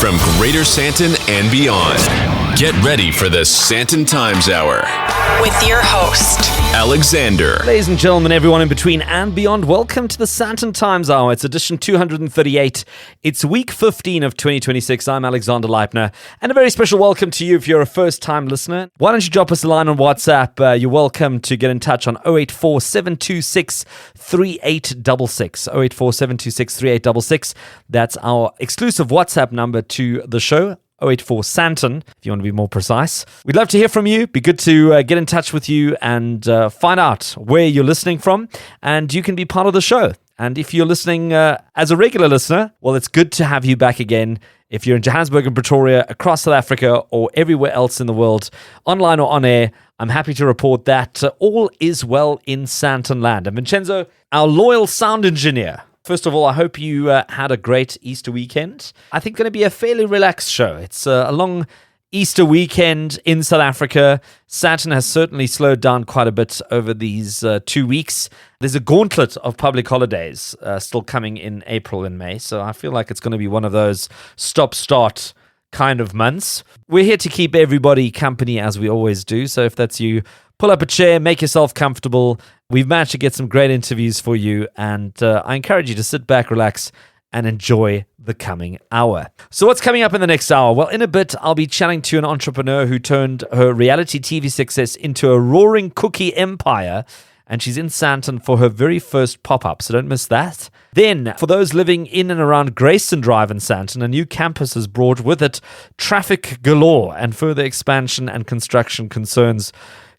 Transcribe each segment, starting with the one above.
from Greater Sandton and beyond. Get ready for the Sandton Times Hour with your host, Alexander. Ladies and gentlemen, everyone in between and beyond, welcome to the Sandton Times Hour. It's edition 238. It's week 15 of 2026. I'm Alexander Leipner, and a very special welcome to you if you're a first-time listener. Why don't you drop us a line on WhatsApp? You're welcome to get in touch on 084 726 3866. 084 726 3866. That's our exclusive WhatsApp number to the show. 084 Sandton, if you want to be more precise. We'd love to hear from you. Be good to get in touch with you and find out where you're listening from, and you can be part of the show. And if you're listening as a regular listener, well, it's good to have you back again. If you're in Johannesburg and Pretoria, across South Africa, or everywhere else in the world, online or on air, I'm happy to report that all is well in Sandton land. And Vincenzo, our loyal sound engineer, first of all, I hope you had a great Easter weekend. I think going to be a fairly relaxed show. It's a long Easter weekend in South Africa. Sandton has certainly slowed down quite a bit over these 2 weeks. There's a gauntlet of public holidays still coming in April and May, so I feel like it's going to be one of those stop-start kind of months. We're here to keep everybody company as we always do, so if that's you, pull up a chair, make yourself comfortable. We've managed to get some great interviews for you, and I encourage you to sit back, relax, and enjoy the coming hour. So what's coming up in the next hour? Well, in a bit, I'll be chatting to an entrepreneur who turned her reality TV success into a roaring cookie empire, and she's in Sandton for her very first pop-up, so don't miss that. Then, for those living in and around Grayson Drive in Sandton, a new campus has brought with it traffic galore, and further expansion and construction concerns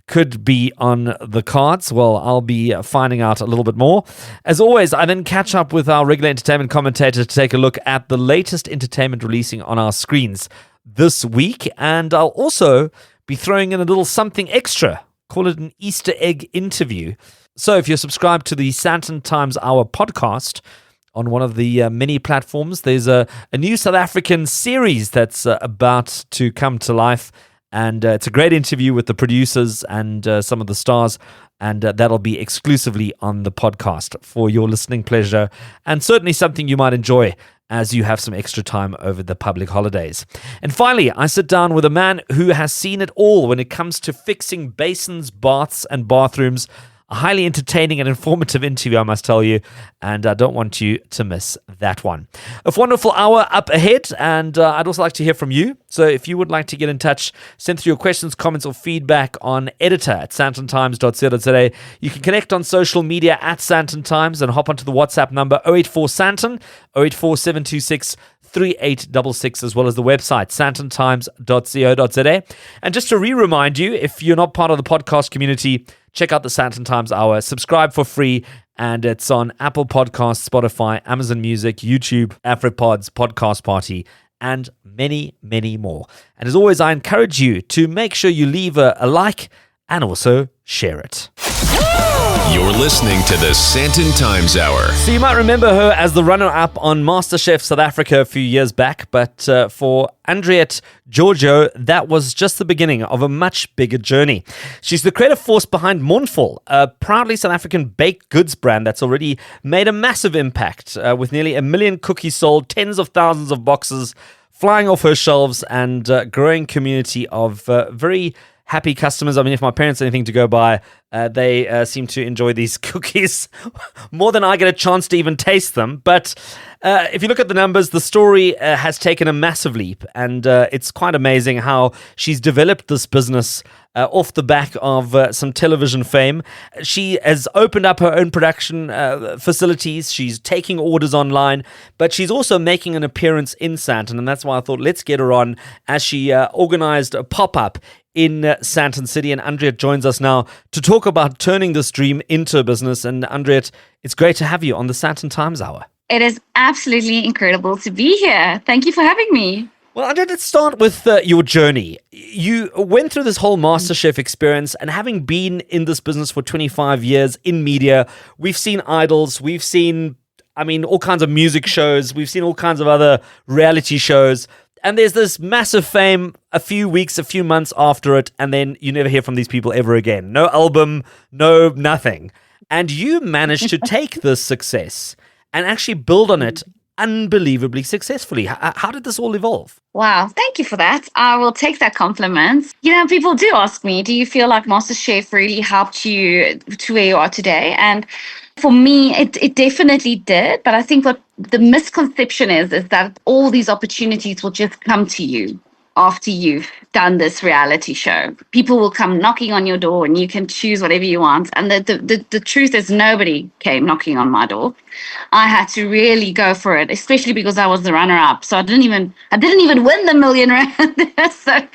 could be on the cards. Well, I'll be finding out a little bit more. As always, I then catch up with our regular entertainment commentator to take a look at the latest entertainment releasing on our screens this week, and I'll also be throwing in a little something extra. Call it an Easter egg interview. So if you're subscribed to the Sandton Times Hour podcast on one of the many platforms, there's a new South African series that's about to come to life. And it's a great interview with the producers and some of the stars, and that'll be exclusively on the podcast for your listening pleasure, and certainly something you might enjoy as you have some extra time over the public holidays. And finally, I sit down with a man who has seen it all when it comes to fixing basins, baths, and bathrooms. A highly entertaining and informative interview, I must tell you, and I don't want you to miss that one. A wonderful hour up ahead, and I'd also like to hear from you. So if you would like to get in touch, send through your questions, comments, or feedback on editor@sandtontimes.co.za. You can connect on social media @Sandton Times and hop onto the WhatsApp number 084 Sandton, 084 726 3866, as well as the website sandtontimes.co.za. And just to remind you, if you're not part of the podcast community, check out the Sandton Times Hour. Subscribe for free, and it's on Apple Podcasts, Spotify, Amazon Music, YouTube, AfriPods, Podcast Party, and many, many more. And as always, I encourage you to make sure you leave a like and also share it. You're listening to the Sandton Times Hour. So you might remember her as the runner-up on MasterChef South Africa a few years back, but for Andriette Georgiou, that was just the beginning of a much bigger journey. She's the creative force behind Mondvol, a proudly South African baked goods brand that's already made a massive impact with nearly 1 million cookies sold, tens of thousands of boxes flying off her shelves, and a growing community of very happy customers. I mean, if my parents have anything to go by, they seem to enjoy these cookies more than I get a chance to even taste them. But if you look at the numbers, the story has taken a massive leap, and it's quite amazing how she's developed this business off the back of some television fame. She has opened up her own production facilities. She's taking orders online, but she's also making an appearance in Sandton, and that's why I thought let's get her on as she organized a pop-up in Sandton City. And Andriette joins us now to talk about turning this dream into a business. And Andriette, it's great to have you on the Sandton Times Hour. It is absolutely incredible to be here. Thank you for having me. Well, Andriette, let's start with your journey. You went through this whole MasterChef experience, and having been in this business for 25 years in media, we've seen idols, we've seen, all kinds of music shows, we've seen all kinds of other reality shows. And there's this massive fame a few weeks, a few months after it, and then you never hear from these people ever again. No album, no nothing. And you managed to take this success and actually build on it unbelievably successfully. How did this all evolve? Wow, thank you for that. I will take that compliment. People do ask me, do you feel like MasterChef really helped you to where you are today? And for me, it definitely did. But I think what the misconception is that all these opportunities will just come to you after you've done this reality show. People will come knocking on your door and you can choose whatever you want. And the truth is nobody came knocking on my door. I had to really go for it, especially because I was the runner-up. So I didn't even win the million rand. So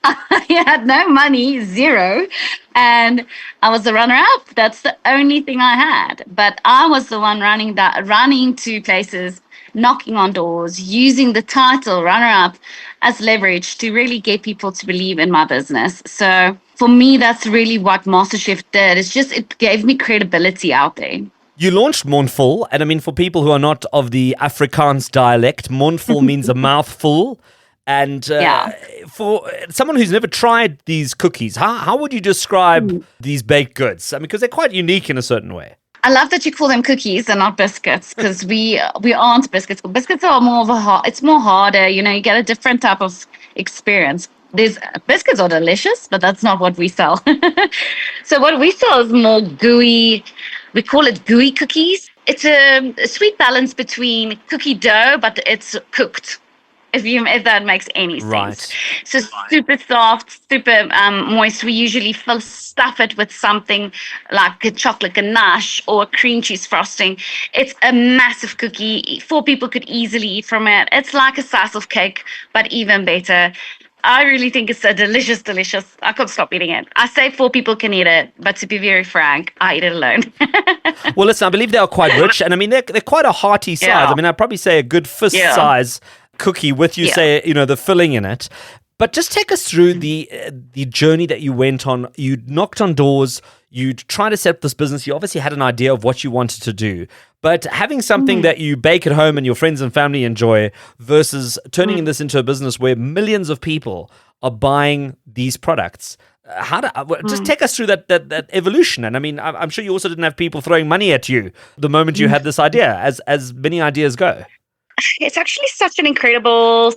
I had no money, zero. And I was the runner-up. That's the only thing I had. But I was the one running to places, knocking on doors, using the title runner-up as leverage to really get people to believe in my business. So for me, that's really what MasterChef did. It gave me credibility out there. You launched Mondvol, and I mean, for people who are not of the Afrikaans dialect, Mondvol means a mouthful. And for someone who's never tried these cookies, how would you describe these baked goods? I mean, because they're quite unique in a certain way. I love that you call them cookies and not biscuits, because we aren't biscuits. Biscuits are more of it's more harder. You get a different type of experience. Biscuits are delicious, but that's not what we sell. So what we sell is more gooey. We call it gooey cookies. It's a sweet balance between cookie dough, but it's cooked. If that makes any sense. Right. So super soft, super moist. We usually stuff it with something like a chocolate ganache or a cream cheese frosting. It's a massive cookie. 4 people could easily eat from it. It's like a slice of cake, but even better. I really think it's a delicious. I can't stop eating it. I say 4 people can eat it, but to be very frank, I eat it alone. Well, listen, I believe they are quite rich, and I mean, they're quite a hearty size. Yeah. I mean, I'd probably say a good fist size cookie with say the filling in it. But just take us through the journey that you went on. You knocked on doors, you tried to set up this business. You obviously had an idea of what you wanted to do, but having something that you bake at home and your friends and family enjoy versus turning this into a business where millions of people are buying these products. Just take us through that evolution. And I mean, I'm sure you also didn't have people throwing money at you the moment you had this idea, as many ideas go. It's actually such an incredible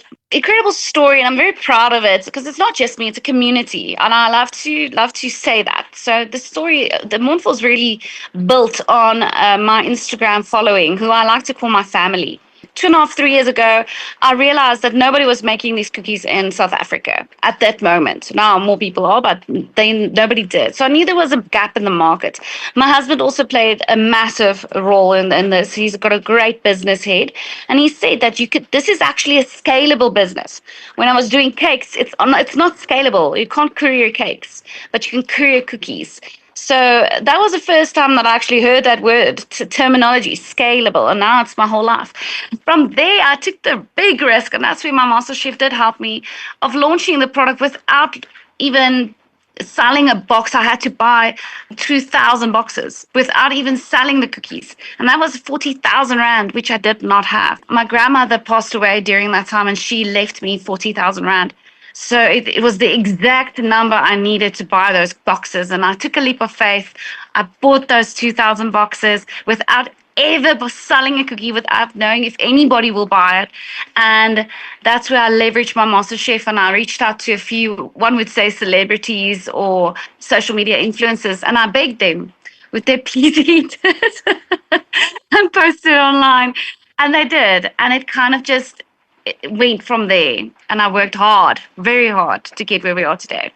story, and I'm very proud of it because it's not just me; it's a community, and I love to say that. So the story, the Mondvol is really built on my Instagram following, who I like to call my family. 2.5, 3 years ago, I realized that nobody was making these cookies in South Africa at that moment. Now more people are, but nobody did. So I knew there was a gap in the market. My husband also played a massive role in this. He's got a great business head. And he said that this is actually a scalable business. When I was doing cakes, it's not scalable. You can't courier cakes, but you can courier cookies. So that was the first time that I actually heard that word, terminology, scalable, and now it's my whole life. From there, I took the big risk, and that's where my MasterChef did help me, of launching the product without even selling a box. I had to buy 2,000 boxes without even selling the cookies. And that was 40,000 Rand, which I did not have. My grandmother passed away during that time, and she left me 40,000 Rand. So it was the exact number I needed to buy those boxes. And I took a leap of faith. I bought those 2,000 boxes without ever selling a cookie, without knowing if anybody will buy it. And that's where I leveraged my MasterChef, and I reached out to a few, one would say celebrities or social media influencers, and I begged them, would they please eat it and post it online? And they did. And it kind of just went from there, and I worked hard, very hard, to get where we are today.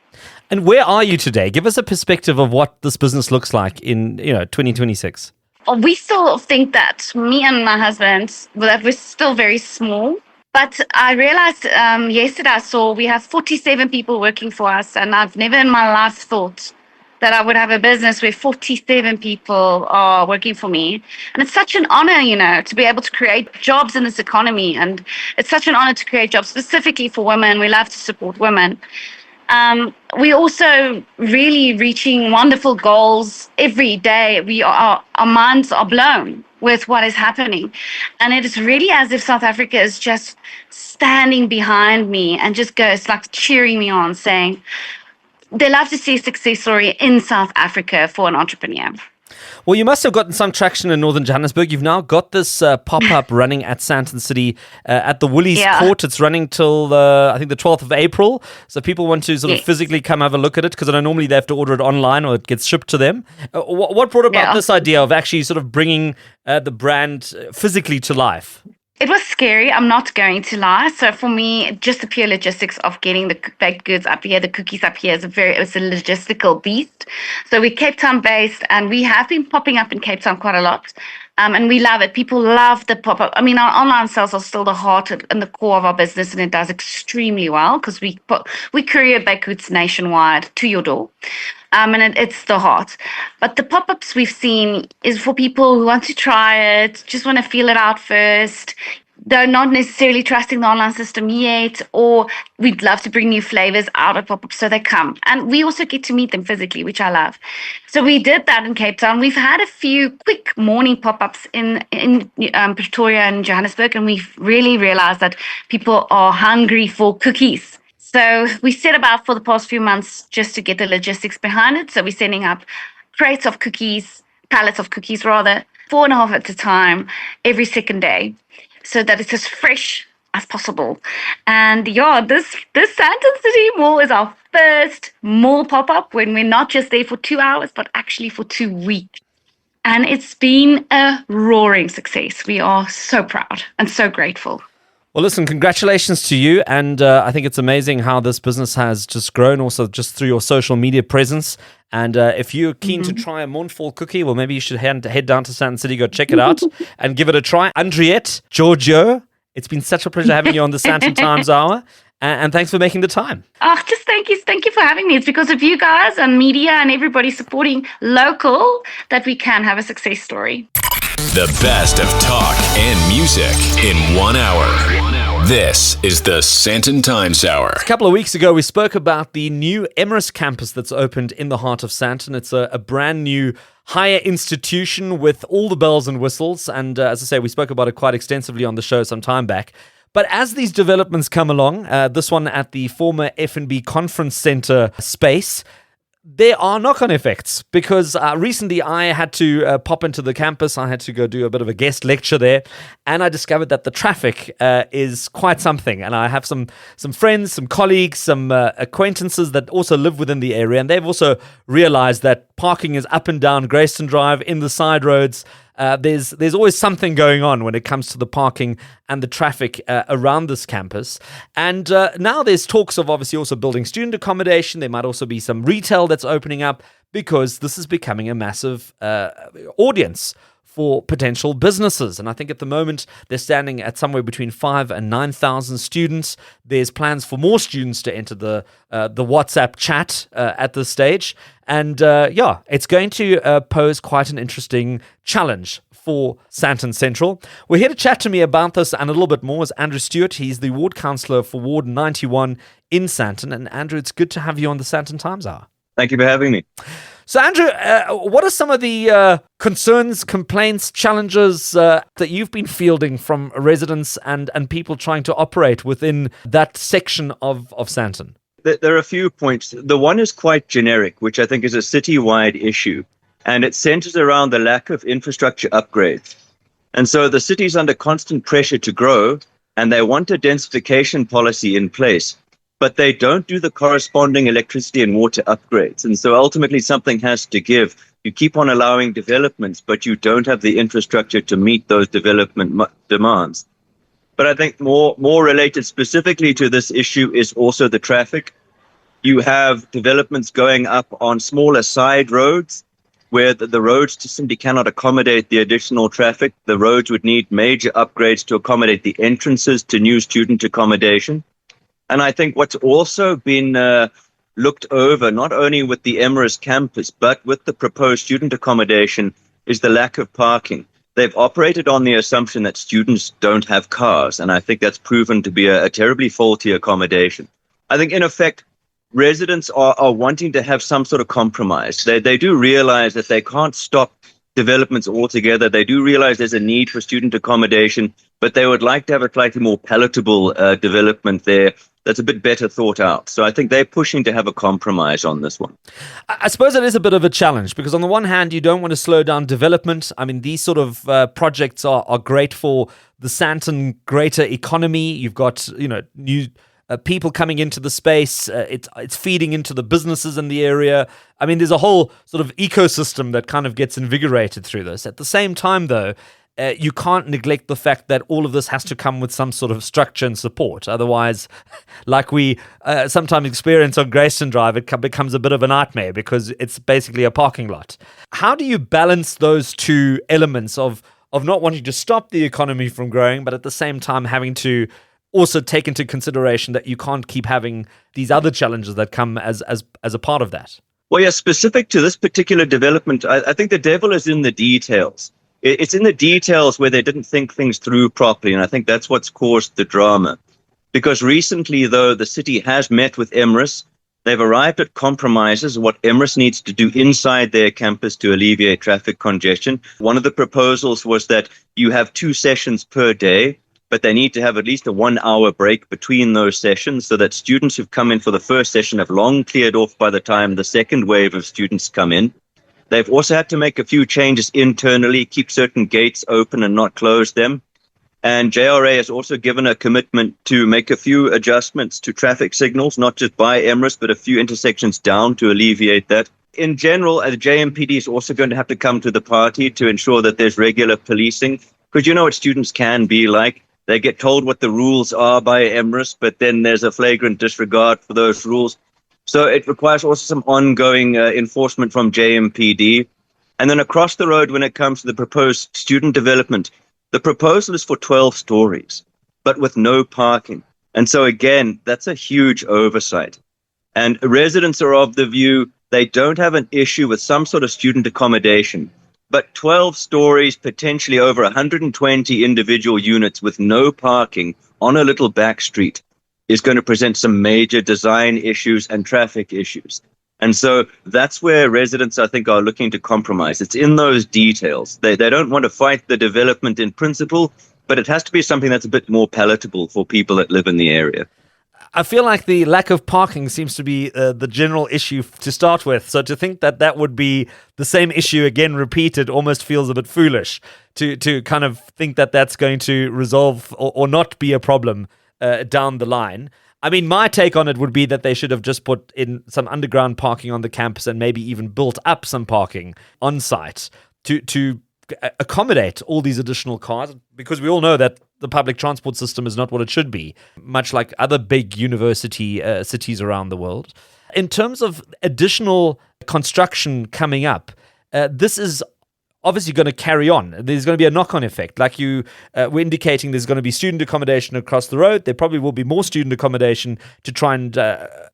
And where are you today? Give us a perspective of what this business looks like in 2026. We still think that me and my husband, that we're still very small. But I realized yesterday I saw we have 47 people working for us, and I've never in my life thought that I would have a business where 47 people are working for me. And it's such an honor, to be able to create jobs in this economy. And it's such an honor to create jobs specifically for women. We love to support women. We also really reaching wonderful goals every day. Our minds are blown with what is happening. And it is really as if South Africa is just standing behind me and just goes like cheering me on, saying, they love to see a success story in South Africa for an entrepreneur. Well, you must have gotten some traction in Northern Johannesburg. You've now got this pop-up running at Sandton City at the Woolies Court. It's running till, I think, the 12th of April. So people want to sort of physically come have a look at it, because I know normally they have to order it online or it gets shipped to them. What brought about this idea of actually sort of bringing the brand physically to life? It was scary, I'm not going to lie. So for me, just the pure logistics of getting the baked goods up here, the cookies up here, it's a logistical beast. So we're Cape Town based, and we have been popping up in Cape Town quite a lot. And we love it. People love the pop-up. I mean, our online sales are still the heart and the core of our business, and it does extremely well because we courier baked goods nationwide to your door. And it's the heart. But the pop-ups we've seen is for people who want to try it, just want to feel it out first. They're not necessarily trusting the online system yet, or we'd love to bring new flavors out of pop-ups, so they come. And we also get to meet them physically, which I love. So we did that in Cape Town. We've had a few quick morning pop-ups in Pretoria and Johannesburg, and we've really realized that people are hungry for cookies. So we set about for the past few months just to get the logistics behind it. So we're sending up crates of cookies, pallets of cookies rather, 4.5 at a time, every second day, so that it's as fresh as possible. And this Sandton City Mall is our first mall pop-up when we're not just there for 2 hours, but actually for 2 weeks. And it's been a roaring success. We are so proud and so grateful. Well, listen, congratulations to you. And I think it's amazing how this business has just grown also just through your social media presence. And if you're keen to try a Mondvol cookie, well, maybe you should head down to Sandton City, go check it out and give it a try. Andriette Georgiou, it's been such a pleasure having you on the Sandton Times Hour. And thanks for making the time. Oh, just thank you. Thank you for having me. It's because of you guys and media and everybody supporting local that we can have a success story. The best of talk and music in 1 hour. This is the Sandton Times Hour. A couple of weeks ago, we spoke about the new Emirates campus that's opened in the heart of Sandton. It's a brand new higher institution with all the bells and whistles. And as I say, we spoke about it quite extensively on the show some time back. But as these developments come along, this one at the former F&B Conference Centre space, there are knock-on effects, because recently I had to pop into the campus. I had to go do a bit of a guest lecture there, and I discovered that the traffic is quite something. And I have some friends, some colleagues, some acquaintances that also live within the area, and they've also realized that parking is up and down Grayston Drive in the side roads. There's always something going on when it comes to the parking and the traffic around this campus. And now there's talks of obviously also building student accommodation. There might also be some retail that's opening up, because this is becoming a massive audience for potential businesses. And I think at the moment they're standing at somewhere between 5,000 and 9,000 students. There's plans for more students to enter the WhatsApp chat at this stage. And it's going to pose quite an interesting challenge for Sandton Central. We're here to chat to me about this and a little bit more is Andrew Stewart. He's the ward councillor for Ward 91 in Sandton. And Andrew, it's good to have you on the Sandton Times Hour. Thank you for having me. So, Andrew, what are some of the concerns, complaints, challenges that you've been fielding from residents and people trying to operate within that section of Sandton? There are a few points. The one is quite generic, which I think is a city-wide issue, and it centers around the lack of infrastructure upgrades. And so the city's under constant pressure to grow, and they want a densification policy in place, but they don't do the corresponding electricity and water upgrades. And so ultimately something has to give. You keep on allowing developments, but you don't have the infrastructure to meet those development demands. But I think more related specifically to this issue is also the traffic. You have developments going up on smaller side roads where the roads just simply cannot accommodate the additional traffic. The roads would need major upgrades to accommodate the entrances to new student accommodation. And I think what's also been looked over, not only with the Emirates campus, but with the proposed student accommodation, is the lack of parking. They've operated on the assumption that students don't have cars, and I think that's proven to be a terribly faulty accommodation. I think, in effect, residents are wanting to have some sort of compromise. They do realize that they can't stop developments altogether. They do realize there's a need for student accommodation, but they would like to have a slightly more palatable development there, that's a bit better thought out. So I think they're pushing to have a compromise on this one. I suppose it is a bit of a challenge because on the one hand, you don't want to slow down development. I mean, these sort of projects are great for the Sandton greater economy. You've got, new people coming into the space. It's feeding into the businesses in the area. I mean, there's a whole sort of ecosystem that kind of gets invigorated through this. At the same time, though, you can't neglect the fact that all of this has to come with some sort of structure and support. Otherwise, like we sometimes experience on Grayston Drive, it becomes a bit of a nightmare because it's basically a parking lot. How do you balance those two elements of not wanting to stop the economy from growing, but at the same time having to also take into consideration that you can't keep having these other challenges that come as a part of that? Well, yeah, specific to this particular development, I think the devil is in the details. It's in the details where they didn't think things through properly, and I think that's what's caused the drama. Because recently, though, the city has met with Emirates. They've arrived at compromises of what Emirates needs to do inside their campus to alleviate traffic congestion. One of the proposals was that you have 2 sessions per day, but they need to have at least a 1-hour break between those sessions so that students who've come in for the first session have long cleared off by the time the second wave of students come in. They've also had to make a few changes internally, keep certain gates open and not close them. And JRA has also given a commitment to make a few adjustments to traffic signals, not just by Emirates, but a few intersections down to alleviate that. In general, the JMPD is also going to have to come to the party to ensure that there's regular policing, because you know what students can be like. They get told what the rules are by Emirates, but then there's a flagrant disregard for those rules. So it requires also some ongoing enforcement from JMPD. And then across the road, when it comes to the proposed student development, the proposal is for 12 stories, but with no parking. And so again, that's a huge oversight. And residents are of the view they don't have an issue with some sort of student accommodation, but 12 stories, potentially over 120 individual units with no parking on a little back street is going to present some major design issues and traffic issues. And so that's where residents, I think, are looking to compromise. It's in those details. They don't want to fight the development in principle, but it has to be something that's a bit more palatable for people that live in the area. I feel like the lack of parking seems to be the general issue to start with. So to think that would be the same issue again repeated almost feels a bit foolish to kind of think that that's going to resolve or not be a problem down the line. I mean, my take on it would be that they should have just put in some underground parking on the campus and maybe even built up some parking on site to accommodate all these additional cars, because we all know that the public transport system is not what it should be, much like other big university cities around the world. In terms of additional construction coming up, this is obviously going to carry on. There's going to be a knock-on effect. Like you were indicating, there's going to be student accommodation across the road. There probably will be more student accommodation to try and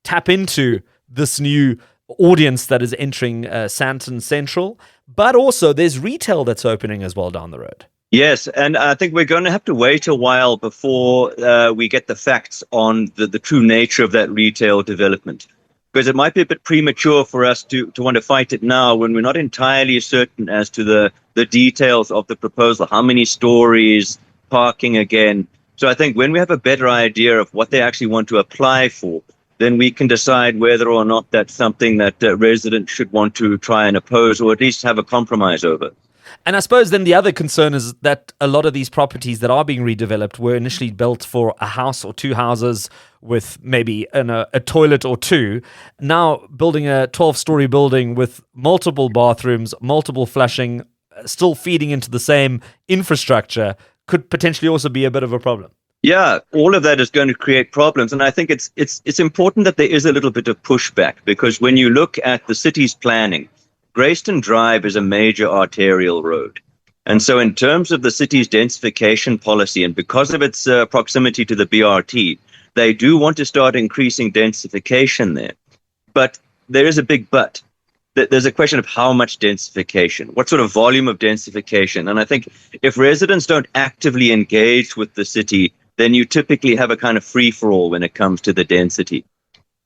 tap into this new audience that is entering Sandton Central. But also there's retail that's opening as well down the road. Yes, and I think we're going to have to wait a while before we get the facts on the true nature of that retail development. Because it might be a bit premature for us to want to fight it now when we're not entirely certain as to the details of the proposal, how many stories, parking again. So I think when we have a better idea of what they actually want to apply for, then we can decide whether or not that's something that residents should want to try and oppose or at least have a compromise over. And I suppose then the other concern is that a lot of these properties that are being redeveloped were initially built for a house or 2 houses with maybe a toilet or 2. Now building a 12-story building with multiple bathrooms, multiple flushing, still feeding into the same infrastructure could potentially also be a bit of a problem. Yeah, all of that is going to create problems. And I think it's important that there is a little bit of pushback, because when you look at the city's planning, Grayston Drive is a major arterial road. And so in terms of the city's densification policy, and because of its proximity to the BRT, they do want to start increasing densification there. But there is a big but. There's a question of how much densification, what sort of volume of densification. And I think if residents don't actively engage with the city, then you typically have a kind of free-for-all when it comes to the density.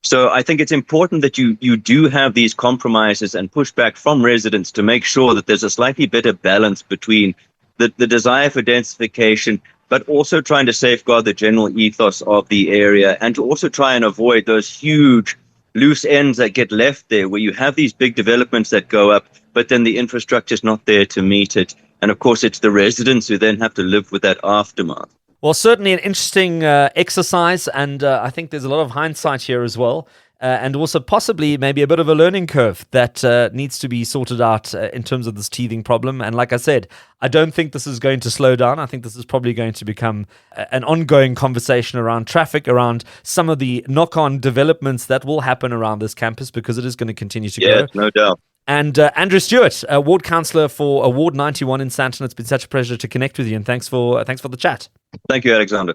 So I think it's important that you do have these compromises and pushback from residents to make sure that there's a slightly better balance between the desire for densification, but also trying to safeguard the general ethos of the area, and to also try and avoid those huge loose ends that get left there, where you have these big developments that go up, but then the infrastructure is not there to meet it. And of course, it's the residents who then have to live with that aftermath. Well, certainly an interesting exercise, and I think there's a lot of hindsight here as well. And also possibly maybe a bit of a learning curve that needs to be sorted out in terms of this teething problem. And like I said, I don't think this is going to slow down. I think this is probably going to become an ongoing conversation around traffic, around some of the knock-on developments that will happen around this campus, because it is going to continue to grow. Yes, no doubt. And Andrew Stewart, Ward Councillor for Ward 91 in Sandton, it's been such a pleasure to connect with you, and thanks for the chat. Thank you, Alexander.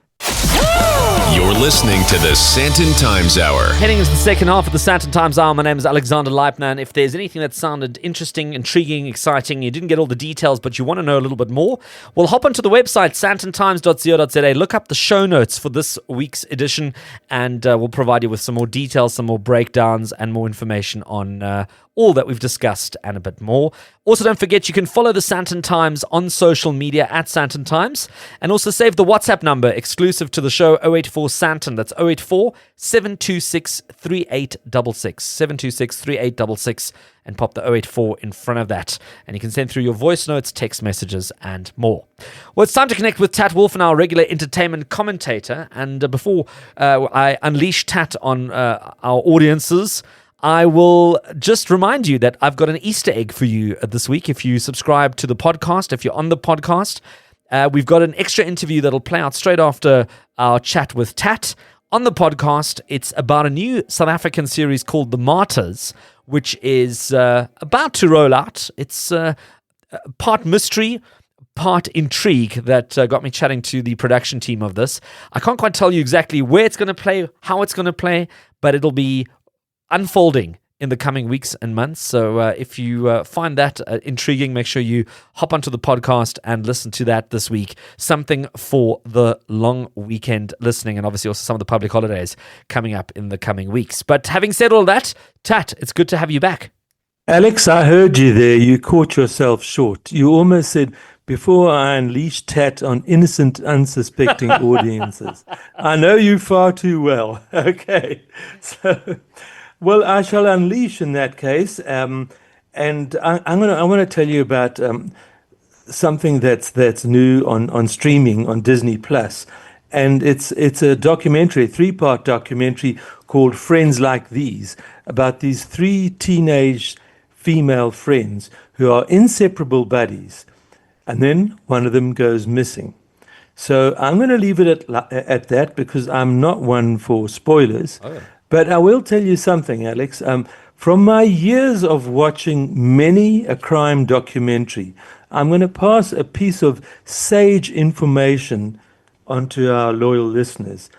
You're listening to the Sandton Times Hour. Heading into the second half of the Sandton Times Hour, my name is Alexander Leipner, and if there's anything that sounded interesting, intriguing, exciting, you didn't get all the details, but you want to know a little bit more, well, hop onto the website, sandtontimes.co.za, look up the show notes for this week's edition, and we'll provide you with some more details, some more breakdowns, and more information on all that we've discussed and a bit more. Also, don't forget, you can follow the Sandton Times on social media at Sandton Times, and also save the WhatsApp number exclusive to the show, 084 Sandton. That's 084 726 3866 726 3866, and pop the 084 in front of that. And you can send through your voice notes, text messages, and more. Well, it's time to connect with Tat Wolfen, our regular entertainment commentator. And before I unleash Tat on our audiences, I will just remind you that I've got an Easter egg for you this week. If you subscribe to the podcast, if you're on the podcast, we've got an extra interview that'll play out straight after our chat with Tat. On the podcast, it's about a new South African series called The Martyrs, which is about to roll out. It's part mystery, part intrigue that got me chatting to the production team of this. I can't quite tell you exactly where it's going to play, how it's going to play, but it'll be unfolding in the coming weeks and months. So if you find that intriguing, make sure you hop onto the podcast and listen to that this week. Something for the long weekend listening, and obviously also some of the public holidays coming up in the coming weeks. But having said all that, Tat, it's good to have you back. Alex, I heard you there. You caught yourself short. You almost said, before I unleash Tat on innocent, unsuspecting audiences. I know you far too well. Okay. So... well, I shall unleash in that case, and I want to tell you about something that's new on streaming on Disney Plus, and it's a documentary, a 3-part documentary called Friends Like These, about these 3 teenage female friends who are inseparable buddies, and then one of them goes missing. So I'm going to leave it at that, because I'm not one for spoilers. Oh, yeah. But I will tell you something, Alex. From my years of watching many a crime documentary, I'm going to pass a piece of sage information onto our loyal listeners.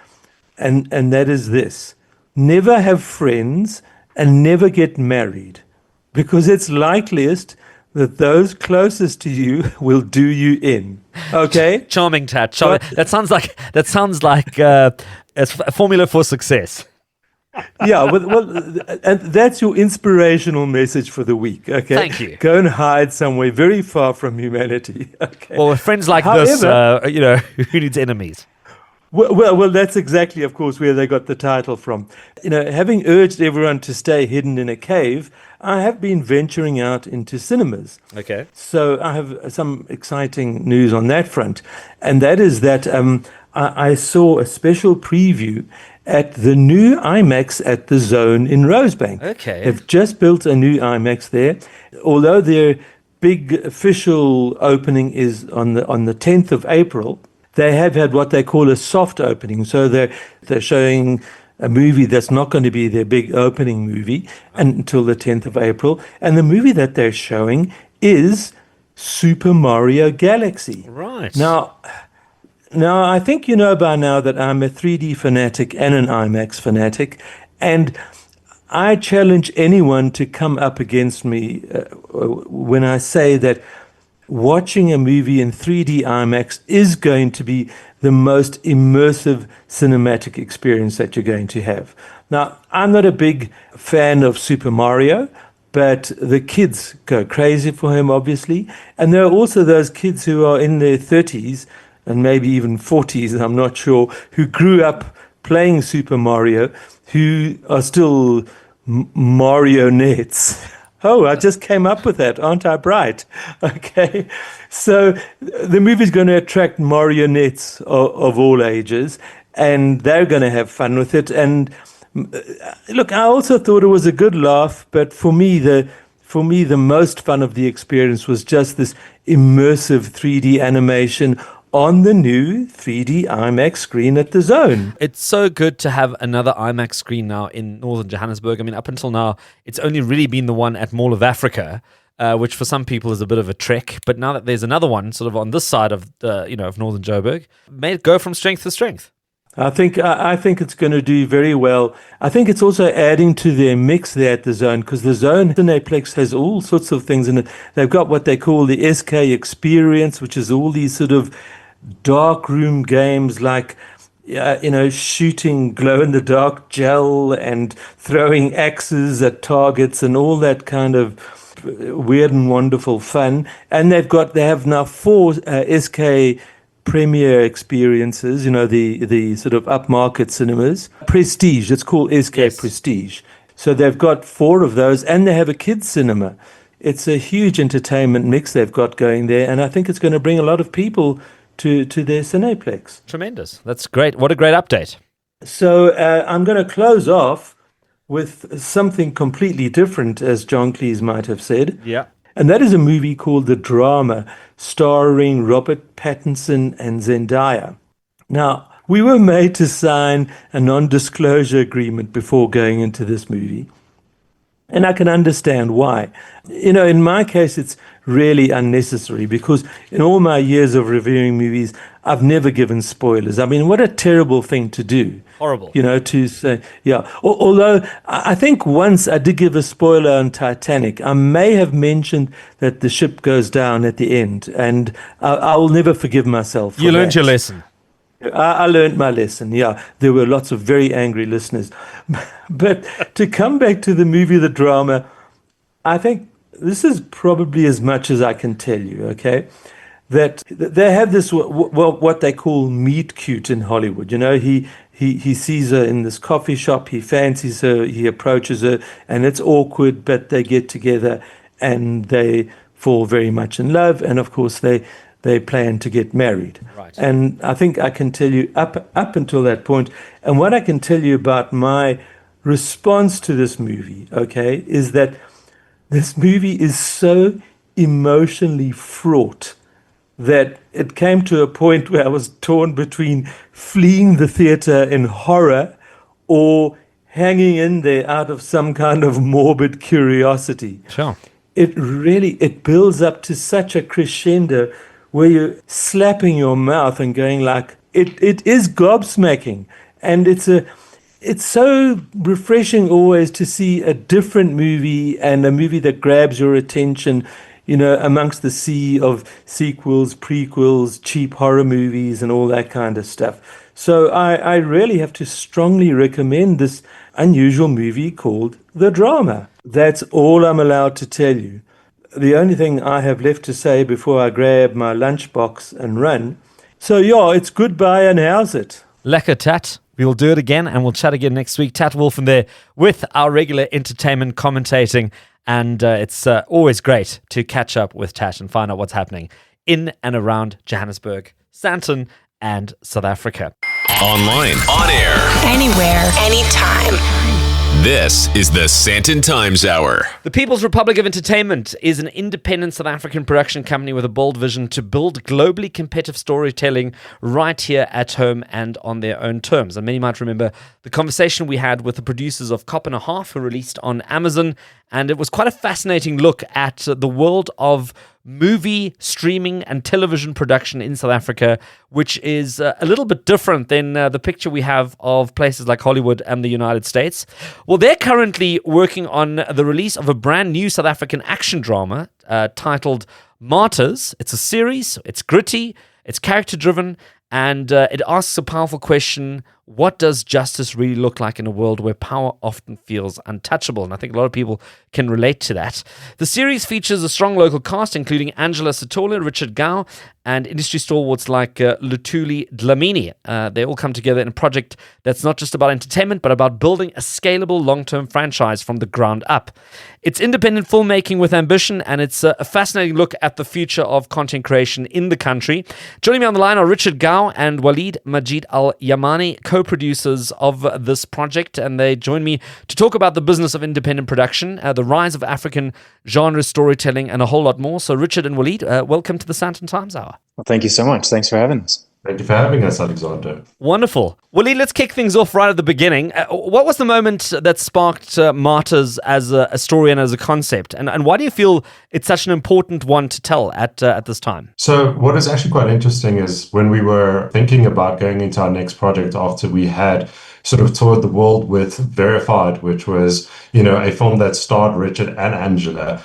And that is this: never have friends and never get married, because it's likeliest that those closest to you will do you in. Okay? Charming, Tat. Charming. That sounds like a formula for success. Yeah, well, and that's your inspirational message for the week. Okay, thank you. Go and hide somewhere very far from humanity. Okay. Well, with friends like this, who needs enemies? Well, that's exactly, of course, where they got the title from. Having urged everyone to stay hidden in a cave, I have been venturing out into cinemas. Okay. So I have some exciting news on that front, and that is that I saw a special preview at the new IMAX at the Zone in Rosebank. Okay. They've just built a new IMAX there. Although their big official opening is on the 10th of April, they have had what they call a soft opening. So they're showing a movie that's not going to be their big opening movie until the 10th of April. And the movie that they're showing is Super Mario Galaxy. Right. Now, I think you know by now that I'm a 3D fanatic and an IMAX fanatic, and I challenge anyone to come up against me when I say that watching a movie in 3D IMAX is going to be the most immersive cinematic experience that you're going to have. Now, I'm not a big fan of Super Mario, but the kids go crazy for him, obviously, and there are also those kids who are in their 30s and maybe even 40s, I'm not sure, who grew up playing Super Mario, who are still marionettes. Oh, I just came up with that. Aren't I bright? Okay. So the movie's going to attract marionettes of all ages, and they're going to have fun with it. And look, I also thought it was a good laugh, but for me, the most fun of the experience was just this immersive 3D animation on the new 3D IMAX screen at the Zone. It's so good to have another IMAX screen now in northern Johannesburg. I mean, up until now, it's only really been the one at Mall of Africa, which for some people is a bit of a trek. But now that there's another one sort of on this side of of northern Joburg, may it go from strength to strength. I think it's going to do very well. I think it's also adding to their mix there at the Zone, because the Zone Cineplex has all sorts of things in it. They've got what they call the SK Experience, which is all these sort of dark room games like shooting glow-in-the-dark gel and throwing axes at targets and all that kind of weird and wonderful fun. And they have now 4 SK Premier experiences, the sort of upmarket cinemas. Prestige, it's called SK Yes. Prestige. So they've got 4 of those, and they have a kids cinema. It's a huge entertainment mix they've got going there, and I think it's going to bring a lot of people to their Cineplex. Tremendous. That's great. What a great update. So I'm going to close off with something completely different, as John Cleese might have said. Yeah. And that is a movie called The Drama, starring Robert Pattinson and Zendaya. Now, we were made to sign a non-disclosure agreement before going into this movie. And I can understand why. In my case, it's really unnecessary, because in all my years of reviewing movies, I've never given spoilers. I mean, what a terrible thing to do. Horrible. To say, yeah. Although I think once I did give a spoiler on Titanic. I may have mentioned that the ship goes down at the end, and I will never forgive myself for You learned that. your lesson. I learned my lesson, yeah. There were lots of very angry listeners. But to come back to the movie, The Drama, I think this is probably as much as I can tell you, okay? That they have this, what they call meet cute in Hollywood. He sees her in this coffee shop, he fancies her, he approaches her, and it's awkward, but they get together and they fall very much in love. And of course, they plan to get married. Right. And I think I can tell you up until that point, and what I can tell you about my response to this movie, okay, is that this movie is so emotionally fraught that it came to a point where I was torn between fleeing the theater in horror or hanging in there out of some kind of morbid curiosity. Sure. It builds up to such a crescendo where you're slapping your mouth and going like, it is gobsmacking. And it's so refreshing always to see a different movie, and a movie that grabs your attention, amongst the sea of sequels, prequels, cheap horror movies, and all that kind of stuff. So I really have to strongly recommend this unusual movie called The Drama. That's all I'm allowed to tell you. The only thing I have left to say before I grab my lunchbox and run. So yeah, it's goodbye and how's it? Lekker, Tat. We'll do it again, and we'll chat again next week. Tat Wolfen there with our regular entertainment commentating. And it's always great to catch up with Tat and find out what's happening in and around Johannesburg, Sandton, and South Africa. Online, on air, Anywhere, anytime. this is the Sandton Times Hour. The People's Republic of Entertainment is an independent South African production company with a bold vision to build globally competitive storytelling right here at home and on their own terms. And many might remember the conversation we had with the producers of Cop and a Half, who released on Amazon. And it was quite a fascinating look at the world of movie streaming and television production in South Africa, which is a little bit different than the picture we have of places like Hollywood and the United States. Well, they're currently working on the release of a brand new South African action drama titled Martyrs. It's a series, it's gritty, it's character-driven, and it asks a powerful question: what does justice really look like in a world where power often feels untouchable? And I think a lot of people can relate to that. The series features a strong local cast, including Angela Sitole, Richard Gau, and industry stalwarts like Lutuli Dlamini. They all come together in a project that's not just about entertainment, but about building a scalable long-term franchise from the ground up. It's independent filmmaking with ambition, and it's a fascinating look at the future of content creation in the country. Joining me on the line are Richard Gau and Waleed Majid Al-Yamani, co-producers of this project, and they join me to talk about the business of independent production, the rise of African genre storytelling, and a whole lot more. So Richard and Waleed, welcome to the Sandton Times Hour. Well, thank you so much. Thanks for having us. Thank you for having us, Alexander. Wonderful. Waleed, let's kick things off right at the beginning. What was the moment that sparked Martyrs as a story and as a concept? And why do you feel it's such an important one to tell at this time? So what is actually quite interesting is when we were thinking about going into our next project after we had sort of toured the world with Verified, which was, a film that starred Richard and Angela.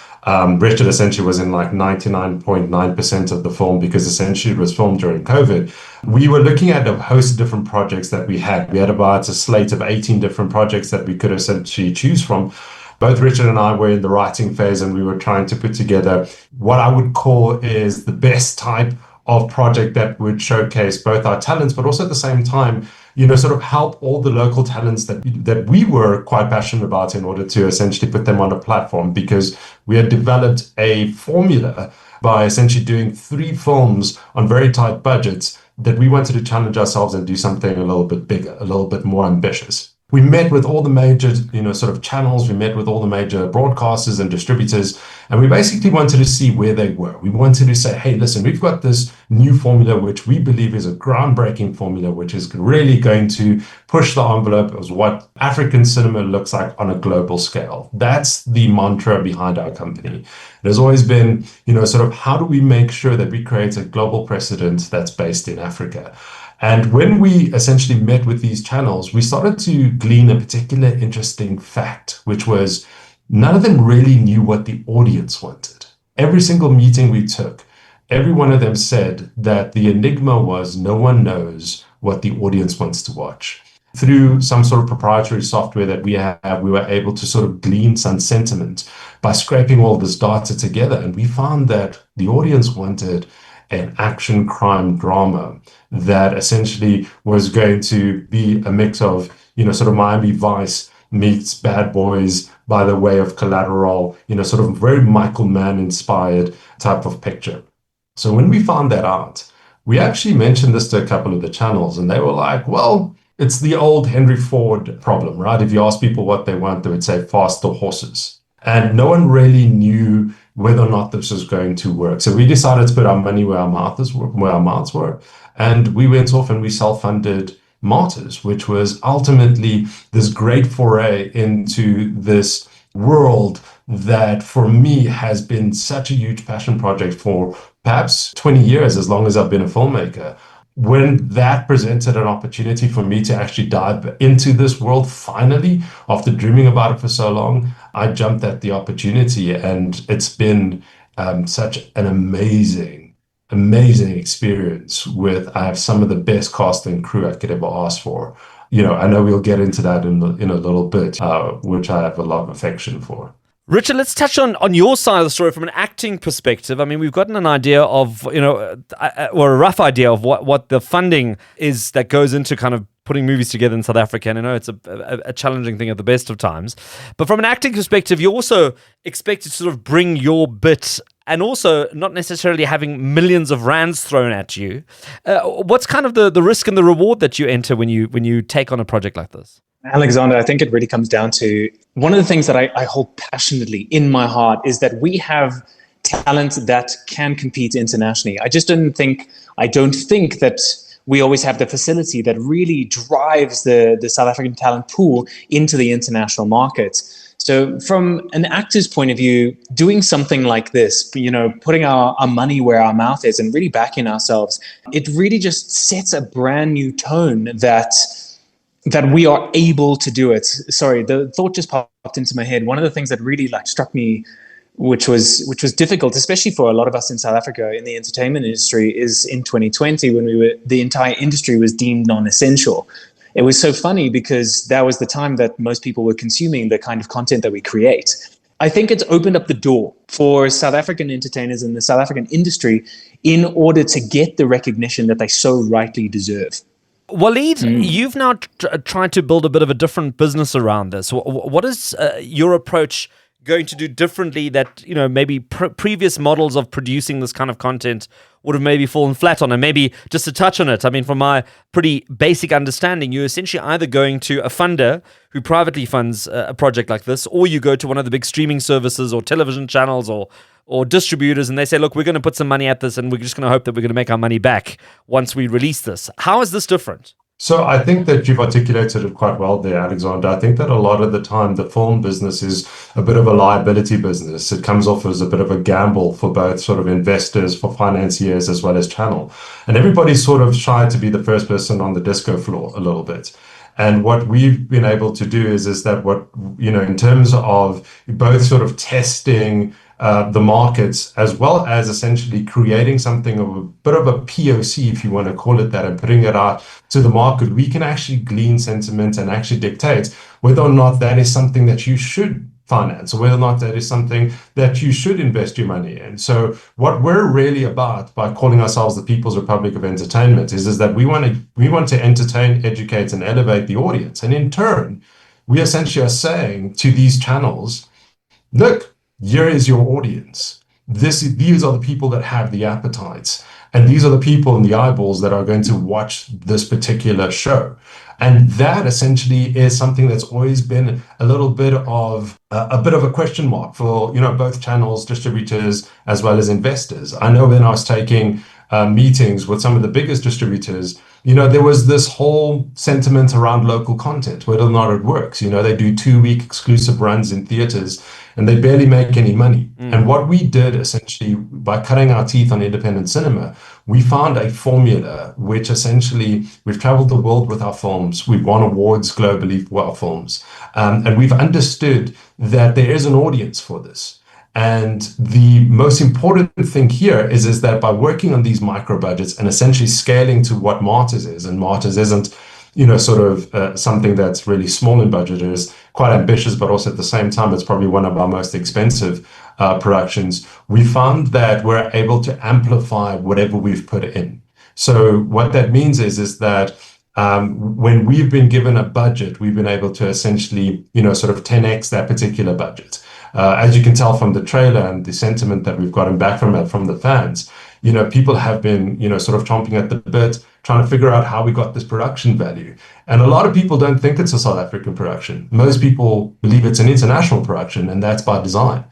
Richard essentially was in like 99.9% of the film because essentially it was filmed during COVID. We were looking at a host of different projects that we had. We had about a slate of 18 different projects that we could essentially choose from. Both Richard and I were in the writing phase, and we were trying to put together what I would call is the best type of project that would showcase both our talents, but also at the same time, sort of help all the local talents that we were quite passionate about in order to essentially put them on a platform, because we had developed a formula by essentially doing 3 films on very tight budgets that we wanted to challenge ourselves and do something a little bit bigger, a little bit more ambitious. We met with all the major, sort of channels. We met with all the major broadcasters and distributors, and we basically wanted to see where they were. We wanted to say, hey, listen, we've got this new formula, which we believe is a groundbreaking formula, which is really going to push the envelope of what African cinema looks like on a global scale. That's the mantra behind our company. It has always been, sort of how do we make sure that we create a global precedent that's based in Africa? And when we essentially met with these channels, we started to glean a particular interesting fact, which was none of them really knew what the audience wanted. Every single meeting we took, every one of them said that the enigma was no one knows what the audience wants to watch. Through some sort of proprietary software that we have, we were able to sort of glean some sentiment by scraping all this data together. And we found that the audience wanted an action crime drama that essentially was going to be a mix of, sort of Miami Vice meets Bad Boys by the way of Collateral, sort of very Michael Mann inspired type of picture. So when we found that out, we actually mentioned this to a couple of the channels, and they were like, well, it's the old Henry Ford problem, right? If you ask people what they want, they would say faster horses. And no one really knew whether or not this was going to work. So we decided to put our money where our mouths were. And we went off and we self-funded Martyrs, which was ultimately this great foray into this world that for me has been such a huge passion project for perhaps 20 years, as long as I've been a filmmaker. When that presented an opportunity for me to actually dive into this world, finally, after dreaming about it for so long, I jumped at the opportunity, and it's been such an amazing experience. I have some of the best cast and crew I could ever ask for. I know we'll get into that in a little bit, which I have a lot of affection for. Richard, let's touch on your side of the story from an acting perspective. I mean, we've gotten an idea of, or a rough idea of what the funding is that goes into kind of putting movies together in South Africa. And I know it's a challenging thing at the best of times. But from an acting perspective, you're also expected to sort of bring your bit, and also not necessarily having millions of rands thrown at you. What's kind of the risk and the reward that you enter when you take on a project like this? Alexander, I think it really comes down to one of the things that I hold passionately in my heart is that we have talent that can compete internationally. I don't think that we always have the facility that really drives the South African talent pool into the international market. So from an actor's point of view, doing something like this, putting our money where our mouth is and really backing ourselves, it really just sets a brand new tone that we are able to do it. Sorry, the thought just popped into my head. One of the things that really struck me, which was difficult, especially for a lot of us in South Africa in the entertainment industry, is in 2020 when the entire industry was deemed non-essential. It was so funny because that was the time that most people were consuming the kind of content that we create. I think it's opened up the door for South African entertainers and the South African industry in order to get the recognition that they so rightly deserve. Waleed, you've now tried to build a bit of a different business around this. What is your approach going to do differently that, maybe previous models of producing this kind of content would have maybe fallen flat on? And maybe just to touch on it, I mean, from my pretty basic understanding, you're essentially either going to a funder who privately funds a project like this, or you go to one of the big streaming services or television channels or distributors, and they say, look, we're going to put some money at this and we're just going to hope that we're going to make our money back once we release this. How is this different? So I think that you've articulated it quite well there, Alexander. I think that a lot of the time the film business is a bit of a liability business. It comes off as a bit of a gamble for both sort of investors, for financiers, as well as channel. And everybody's sort of tried to be the first person on the disco floor a little bit. And what we've been able to do is that in terms of both sort of testing the markets, as well as essentially creating something of a bit of a POC, if you want to call it that, and putting it out to the market, we can actually glean sentiment and actually dictate whether or not that is something that you should finance, or whether or not that is something that you should invest your money in. So what we're really about by calling ourselves the People's Republic of Entertainment is that we want to entertain, educate, and elevate the audience. And in turn, we essentially are saying to these channels, look, here is your audience. These are the people that have the appetites. And these are the people in the eyeballs that are going to watch this particular show. And that essentially is something that's always been a little bit of a question mark for, both channels, distributors, as well as investors. I know when I was taking meetings with some of the biggest distributors, there was this whole sentiment around local content, whether or not it works. They do 2-week exclusive runs in theaters and they barely make any money. And what we did essentially by cutting our teeth on independent cinema, we found a formula which essentially we've traveled the world with our films. We've won awards globally for our films. And we've understood that there is an audience for this. And the most important thing here is that by working on these micro budgets and essentially scaling to what Martyrs is, and Martyrs isn't, something that's really small in budget, is quite ambitious, but also at the same time, it's probably one of our most expensive productions. We found that we're able to amplify whatever we've put in. So what that means is that when we've been given a budget, we've been able to essentially, sort of 10x that particular budget. As you can tell from the trailer and the sentiment that we've gotten back from the fans, people have been, sort of chomping at the bit, trying to figure out how we got this production value. And a lot of people don't think it's a South African production. Most people believe it's an international production, and that's by design.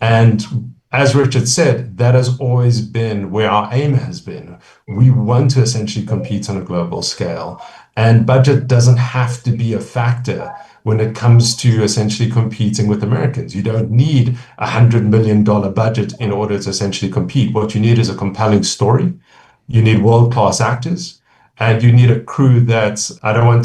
And as Richard said, that has always been where our aim has been. We want to essentially compete on a global scale, and budget doesn't have to be a factor when it comes to essentially competing with Americans. You don't need $100 million budget in order to essentially compete. What you need is a compelling story. You need world-class actors, and you need a crew that's, I don't want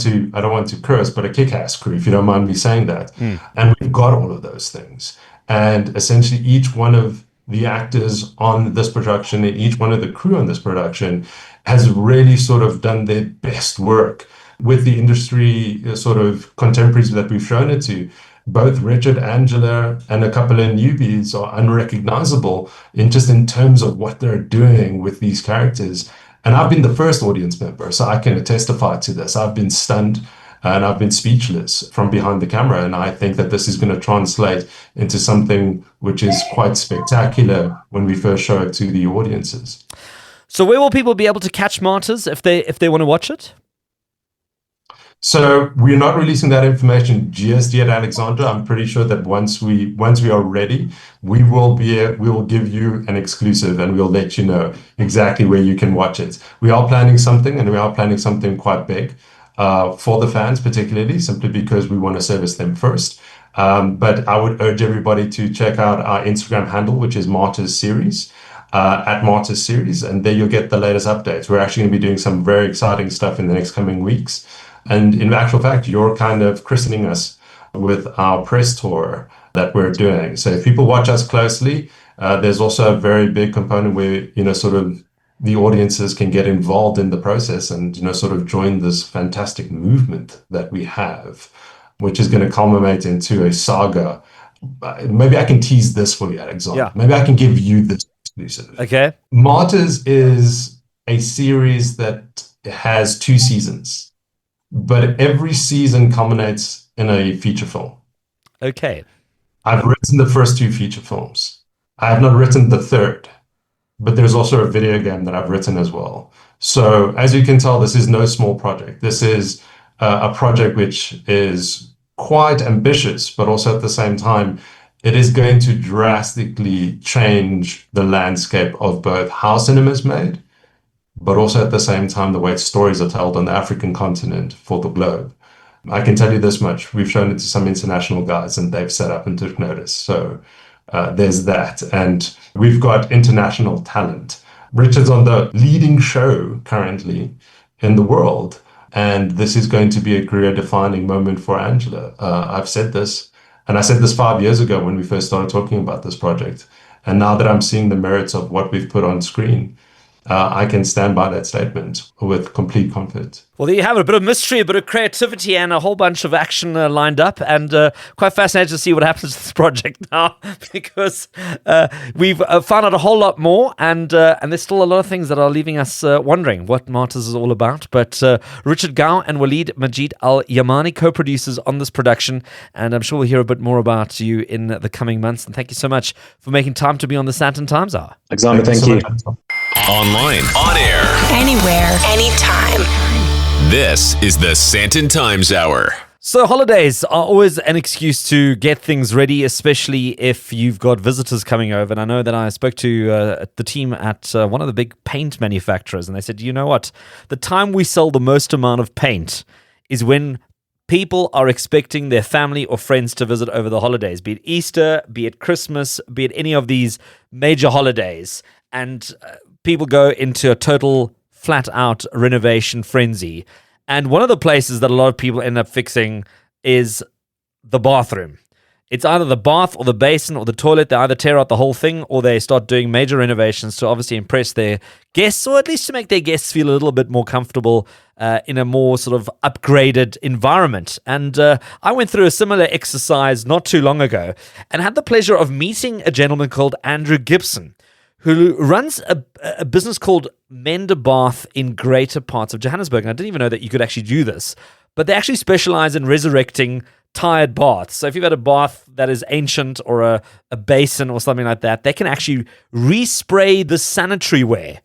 to curse, but a kick-ass crew, if you don't mind me saying that. And we've got all of those things. And essentially each one of the actors on this production and each one of the crew on this production has really sort of done their best work with the industry sort of contemporaries that we've shown it to. Both Richard, Angela, and a couple of newbies are unrecognizable in terms of what they're doing with these characters. And I've been the first audience member, so I can testify to this. I've been stunned and I've been speechless from behind the camera. And I think that this is going to translate into something which is quite spectacular when we first show it to the audiences. So where will people be able to catch Martyrs if they want to watch it? So we're not releasing that information just yet, Alexander. I'm pretty sure that once we are ready, we will give you an exclusive and we'll let you know exactly where you can watch it. We are planning something, and we are planning something quite big for the fans, particularly simply because we want to service them first. But I would urge everybody to check out our Instagram handle, which is Martyrs Series. At Martyrs Series, and there you'll get the latest updates. We're actually going to be doing some very exciting stuff in the next coming weeks. And in actual fact, you're kind of christening us with our press tour that we're doing. So if people watch us closely, there's also a very big component where, sort of the audiences can get involved in the process and, sort of join this fantastic movement that we have, which is going to culminate into a saga maybe I can tease this for you, Alexander. Yeah. Maybe I can give you this exclusive. Okay. Martyrs is a series that has 2 seasons, but every season culminates in a feature film. Okay. I've written the first 2 feature films. I have not written the third, but there's also a video game that I've written as well. So as you can tell, this is no small project. This is a project which is quite ambitious, but also at the same time, it is going to drastically change the landscape of both how cinema is made, but also at the same time, the way stories are told on the African continent for the globe. I can tell you this much. We've shown it to some international guys and they've set up and took notice. So there's that. And we've got international talent. Richard's on the leading show currently in the world. And this is going to be a career-defining moment for Angela. I've said this, and I said this 5 years ago when we first started talking about this project. And now that I'm seeing the merits of what we've put on screen, I can stand by that statement with complete comfort. Well, there you have it. A bit of mystery, a bit of creativity, and a whole bunch of action lined up. And quite fascinated to see what happens to this project now, because we've found out a whole lot more, and there's still a lot of things that are leaving us wondering what Martyrs is all about. But Richard Gau and Waleed Majid Al-Yamani, co-producers on this production, and I'm sure we'll hear a bit more about you in the coming months. And thank you so much for making time to be on the Sandton Times Hour. Alexander, thank you. Online, on air, Anywhere, anytime. this is the Sandton Times Hour. So holidays are always an excuse to get things ready, especially if you've got visitors coming over. And I know that I spoke to the team at one of the big paint manufacturers, and they said, you know what? The time we sell the most amount of paint is when people are expecting their family or friends to visit over the holidays, be it Easter, be it Christmas, be it any of these major holidays. And people go into a total flat-out renovation frenzy. And one of the places that a lot of people end up fixing is the bathroom. It's either the bath or the basin or the toilet. They either tear out the whole thing or they start doing major renovations to obviously impress their guests, or at least to make their guests feel a little bit more comfortable in a more sort of upgraded environment. And I went through a similar exercise not too long ago and had the pleasure of meeting a gentleman called Andrew Gibson, who runs a business called Mend-a-Bath in greater parts of Johannesburg. And I didn't even know that you could actually do this. But they actually specialize in resurrecting tired baths. So if you've got a bath that is ancient or a basin or something like that, they can actually respray the sanitary ware,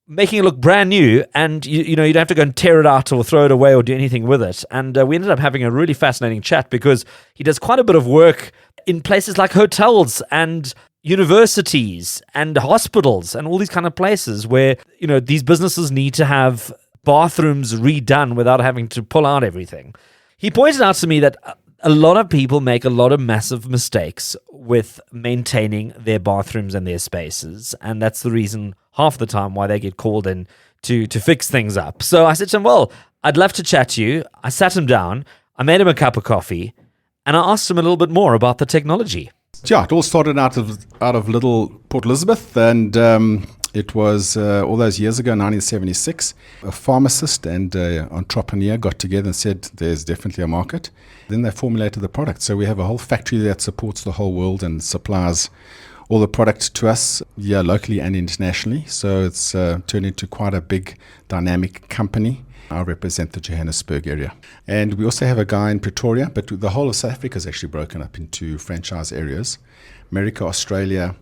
making it look brand new. And you don't have to go and tear it out or throw it away or do anything with it. And we ended up having a really fascinating chat because he does quite a bit of work in places like hotels and universities and hospitals and all these kind of places where, these businesses need to have bathrooms redone without having to pull out everything. He pointed out to me that a lot of people make a lot of massive mistakes with maintaining their bathrooms and their spaces. And that's the reason half the time why they get called in to fix things up. So I said to him, well, I'd love to chat to you. I sat him down, I made him a cup of coffee, and I asked him a little bit more about the technology. Yeah, it all started out of little Port Elizabeth, and it was all those years ago, 1976. A pharmacist and entrepreneur got together and said, there's definitely a market. Then they formulated the product. So we have a whole factory that supports the whole world and supplies all the product to us, locally and internationally. So it's turned into quite a big, dynamic company. I represent the Johannesburg area. And we also have a guy in Pretoria, but the whole of South Africa is actually broken up into franchise areas. America, Australia,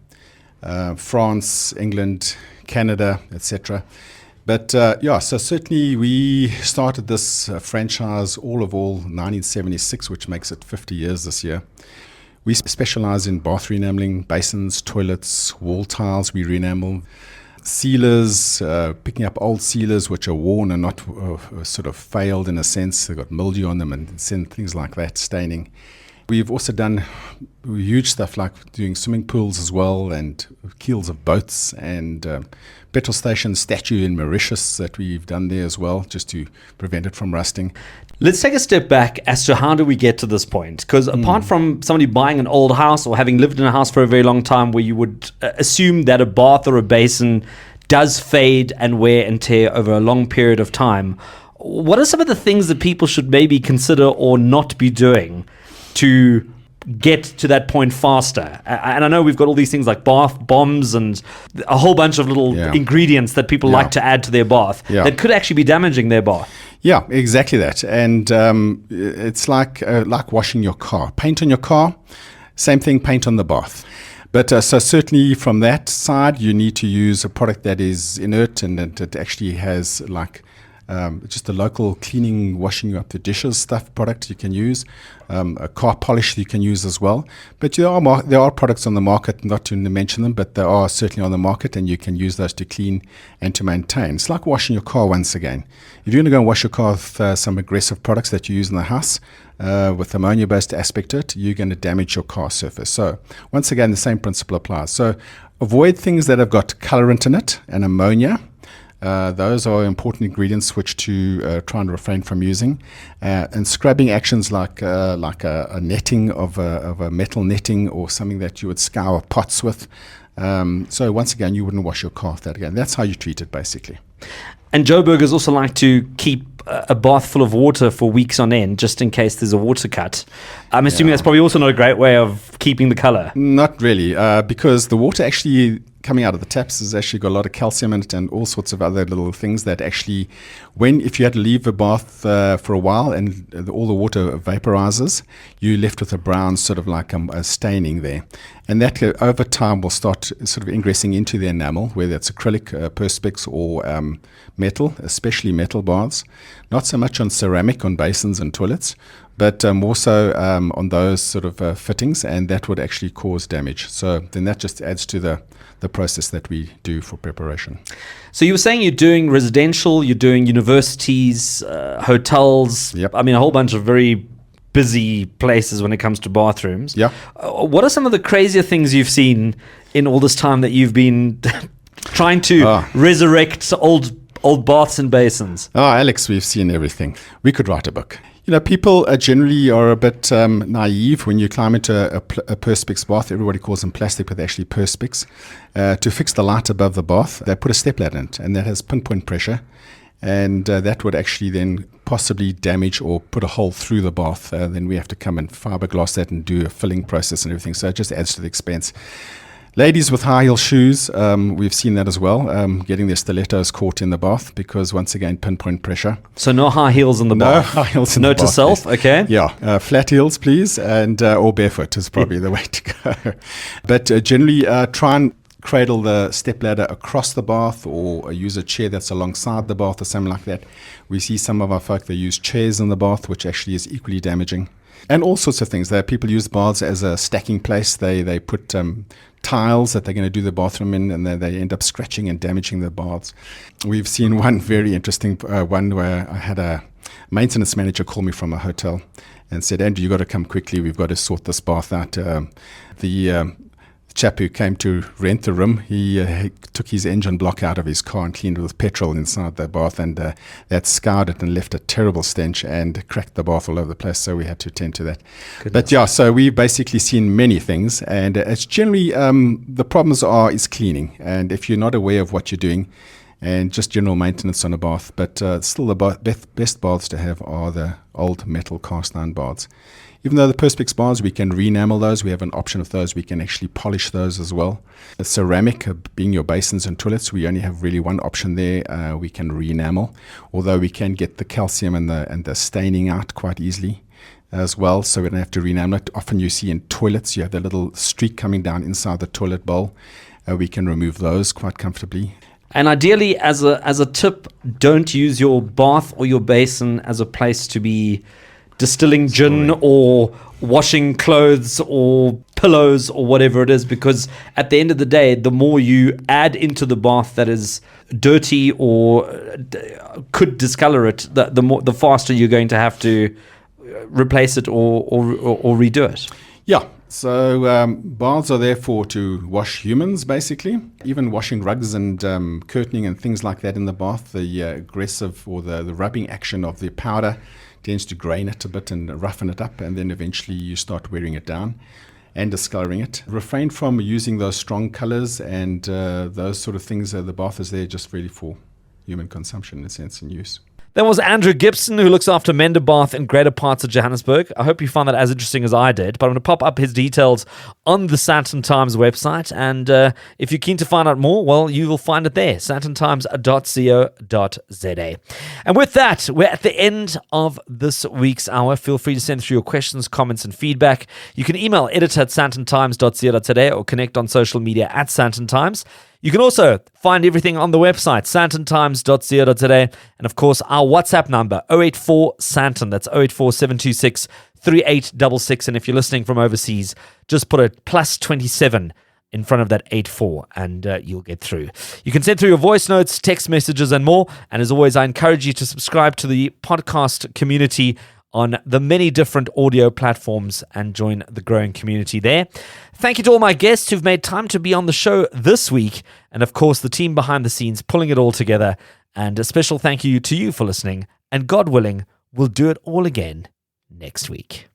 France, England, Canada, etc. But so certainly we started this franchise all 1976, which makes it 50 years this year. We specialize in bath re-enameling, basins, toilets, wall tiles, we re-enamel. Sealers, picking up old sealers which are worn and not sort of failed in a sense. They've got mildew on them and things like that, staining. We've also done huge stuff like doing swimming pools as well, and keels of boats, and petrol station statue in Mauritius that we've done there as well, just to prevent it from rusting. Let's take a step back as to how do we get to this point? Because apart from somebody buying an old house or having lived in a house for a very long time where you would assume that a bath or a basin does fade and wear and tear over a long period of time, what are some of the things that people should maybe consider or not be doing to get to that point faster? And I know we've got all these things like bath bombs and a whole bunch of little ingredients that people like to add to their bath that could actually be damaging their bath. Yeah, exactly that. And it's like washing your car. Paint on your car, same thing, paint on the bath. But so certainly from that side, you need to use a product that is inert and that actually has like just a local cleaning, washing up the dishes stuff product you can use. A car polish you can use as well. But there are products on the market, not to mention them, but they are certainly on the market, and you can use those to clean and to maintain. It's like washing your car once again. If you're going to go and wash your car with some aggressive products that you use in the house, with ammonia-based aspect to it, you're going to damage your car surface. So once again, the same principle applies. So avoid things that have got colorant in it and ammonia. Those are important ingredients which to try and refrain from using. And scrubbing actions like a netting of a metal netting or something that you would scour pots with. So once again, you wouldn't wash your car with that again. That's how you treat it, basically. And Joburgers also like to keep a bath full of water for weeks on end, just in case there's a water cut. I'm assuming that's probably also not a great way of keeping the color. Not really, because the water actually coming out of the taps has actually got a lot of calcium in it and all sorts of other little things that actually, if you had to leave a bath for a while and all the water vaporizes, you're left with a brown sort of like a staining there. And that over time will start sort of ingressing into the enamel, whether it's acrylic, perspex or metal, especially metal baths. Not so much on ceramic, on basins and toilets, but more so on those sort of fittings, and that would actually cause damage. So then that just adds to the process that we do for preparation. So you were saying you're doing residential, you're doing universities, hotels, Yep. I mean a whole bunch of very busy places when it comes to bathrooms. Yeah. What are some of the crazier things you've seen in all this time that you've been trying to resurrect old baths and basins? Oh, Alex, we've seen everything. We could write a book. You know, people generally are a bit naive when you climb into a perspex bath. Everybody calls them plastic, but they're actually perspex. To fix the light above the bath, they put a stepladder in it, and that has pinpoint pressure. And that would actually then possibly damage or put a hole through the bath. Then we have to come and fiberglass that and do a filling process and everything. So it just adds to the expense. Ladies with high heel shoes, we've seen that as well, getting their stilettos caught in the bath because, once again, pinpoint pressure. So no high heels in the bath? No high heels in the bath. Note to self, okay. Yeah, flat heels, please, and or barefoot is probably the way to go. But generally, try and cradle the stepladder across the bath or use a chair that's alongside the bath or something like that. We see some of our folk, they use chairs in the bath, which actually is equally damaging. And all sorts of things. People use baths as a stacking place. They put tiles that they're going to do the bathroom in, and they end up scratching and damaging the baths. We've seen one very interesting one where I had a maintenance manager call me from a hotel and said, "Andrew, you got to come quickly. We've got to sort this bath out." The chap who came to rent the room, he took his engine block out of his car and cleaned it with petrol inside the bath, and that scoured it and left a terrible stench and cracked the bath all over the place, so we had to attend to that. Goodness. But yeah, so we've basically seen many things, and it's generally the problems is cleaning, and if you're not aware of what you're doing, and just general maintenance on a bath, but still the best baths to have are the old metal cast iron baths. Even though the perspex baths, we can re-enamel those. We have an option of those. We can actually polish those as well. The ceramic, being your basins and toilets, we only have really one option there. We can re-enamel, although we can get the calcium and the staining out quite easily as well, so we don't have to re-enamel it. Often you see in toilets, you have the little streak coming down inside the toilet bowl. We can remove those quite comfortably. And ideally, as a tip, don't use your bath or your basin as a place to be distilling gin or washing clothes or pillows or whatever it is, because at the end of the day, the more you add into the bath that is dirty or could discolor it, the faster you're going to have to replace it or redo it. Yeah. So baths are there to wash humans, basically. Even washing rugs and curtaining and things like that in the bath, the aggressive or the rubbing action of the powder tends to grain it a bit and roughen it up, and then eventually you start wearing it down and discoloring it. Refrain from using those strong colors and those sort of things. The bath is there just really for human consumption in a sense and use. There was Andrew Gibson, who looks after Mend-a-Bath in greater parts of Johannesburg. I hope you found that as interesting as I did, but I'm going to pop up his details on the Sandton Times website, and if you're keen to find out more, well, you will find it there, sandtontimes.co.za. And with that, we're at the end of this week's hour. Feel free to send through your questions, comments, and feedback. You can email editor@sandtontimes.co.za or connect on social media at Sandton Times. You can also find everything on the website, sandtontimes.co.za, and of course our WhatsApp number, 084 Sandton. That's 084 726 3866. And if you're listening from overseas, just put a +27 in front of that 84 and you'll get through. You can send through your voice notes, text messages, and more. And as always, I encourage you to subscribe to the podcast community on the many different audio platforms and join the growing community there. Thank you to all my guests who've made time to be on the show this week, and of course the team behind the scenes pulling it all together. And a special thank you to you for listening, and God willing, we'll do it all again next week.